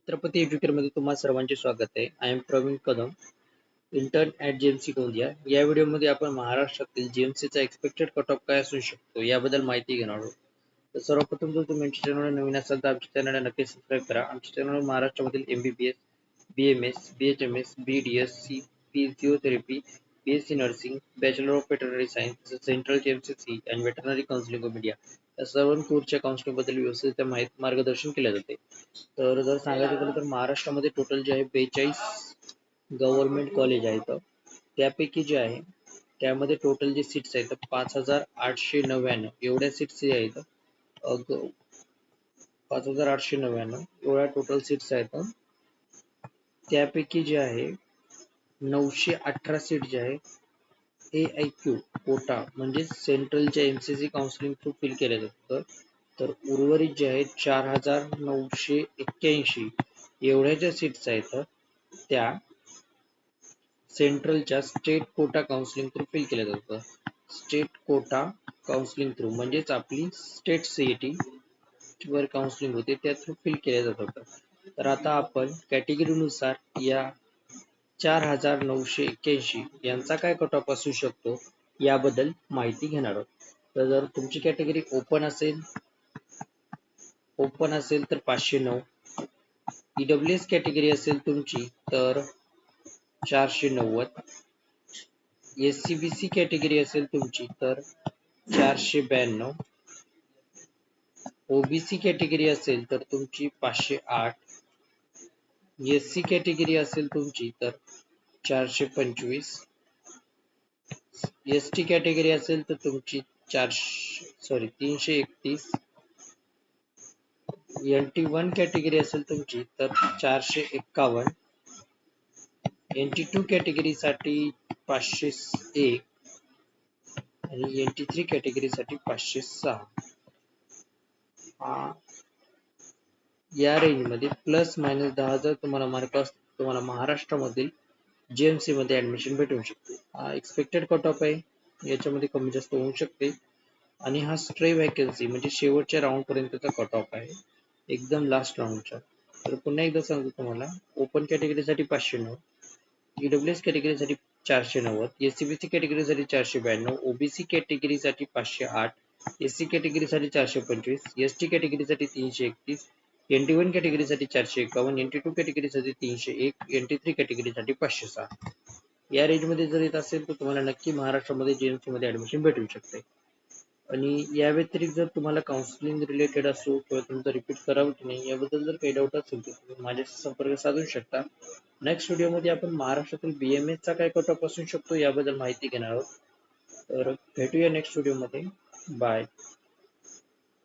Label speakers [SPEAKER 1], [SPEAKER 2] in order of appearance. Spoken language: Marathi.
[SPEAKER 1] छत्रपती एज्युकेटर मध्ये तुम्हा सर्वांचे स्वागत आहे. I am Pravin Kadam, intern at GMC Gondia. या व्हिडिओमध्ये आपण महाराष्ट्रातील जीएमसीचा एक्सपेक्टेड कट ऑफ काय असू शकतो याबद्दल माहिती घेणार आहोत. तर सर्वप्रथम जर तुम्ही आमच्या चॅनलवर नवीन असाल तर आमच्या चॅनलला नक्की सबस्क्राईब करा. आमच्या चॅनलवर महाराष्ट्रामधील MBBS, BMS, BHMS, BDS, physiotherapy, BSc nursing, bachelor of veterinary science, central GMC आणि वेटरनरी काउन्सिलिंग ऑफ इंडिया या सर्व कोर्सच्या काउन्सिलिंग बद्दल व्यवस्थित मार्गदर्शन केले जाते. तर जर सांगायचं झालं तर महाराष्ट्रामध्ये टोटल जे आहे 42 गव्हर्नमेंट कॉलेज आहेत. त्यापैकी जे आहे त्यामध्ये टोटल जे सीट्स आहेत 5899 एवढ्या सीट्स जे आहेत. 5899 एवढ्या टोटल सीट्स आहेत. त्यापैकी जे आहे 918 सीट जे आहे AIQ कोटा म्हणजे सेंट्रलच्या MCC काउन्सिलिंग थ्रू फिल केल्या जातात. तर उर्वरित जे आहेत 4981 एवढ्या ज्या सीट्स आहेत त्या सेंट्रलच्या state quota counselling through fill केल्या जातात. स्टेट कोटा काउन्सिलिंग थ्रू म्हणजेच आपली स्टेट CET वर काउन्सिलिंग होते त्या थ्रू फिल केल्या जातात. तर आता आपण कॅटेगरीनुसार या 4981 यांचा काय कट ऑफ असू शकतो याबद्दल माहिती घेणार आहोत. तर जर तुमची कॅटेगरी ओपन असेल तर 509, EWS कॅटेगरी असेल तुमची तर 490, SCBC कॅटेगरी असेल तुमची तर 492, OBC कॅटेगरी असेल तर तुमची 508, SC कॅटेगरी असेल तुमची तर 425, ST कॅटेगरी असेल तर तुमची 331, NT1 कॅटेगरी असेल तुमची तर 451, NT2 कॅटेगरी साठी 501 आणि NT3 कॅटेगरी साठी 506. या रेंज मध्ये प्लस मायनस 10,000 तुम्हाला मार्क असतील तुम्हाला महाराष्ट्रामधील GMC मध्ये ऍडमिशन भेटू शकते. हा एक्सपेक्टेड कट ऑफ आहे, याच्यामध्ये कमी जास्त होऊ शकते आणि हा स्ट्रे वॅकन्सी म्हणजे शेवटच्या राऊंड पर्यंतचा कट ऑफ आहे, एकदम लास्ट राऊंडच्या. तर पुन्हा एकदा सांगतो तुम्हाला, ओपन कॅटेगरीसाठी 509, EWS कॅटेगरीसाठी 490, SCBC कॅटेगरीसाठी 492, OBC कॅटेगरीसाठी 508, SC कॅटेगरीसाठी 425, ST कॅटेगरीसाठी 331, NT1 कॅटेगरीसाठी 451, NT2 कॅटेगरीसाठी 301, NT3 कॅटेगरीसाठी 506. या रेंजमध्ये जर येत असेल तर तुम्हाला नक्की महाराष्ट्रामध्ये GMC मध्ये ऍडमिशन भेटू शकते. आणि या व्यतिरिक्त जर तुम्हाला काउन्सिलिंग रिलेटेड असो किंवा तुमचं रिपीट करावं की नाही याबद्दल जर काही डाऊट असेल तर तुम्ही माझ्याशी संपर्क साधू शकता. नेक्स्ट व्हिडिओमध्ये आपण महाराष्ट्रातील BMS चा काय कट ऑफ असू शकतो याबद्दल माहिती घेणार आहोत. तर भेटूया नेक्स्ट व्हिडिओमध्ये. बाय.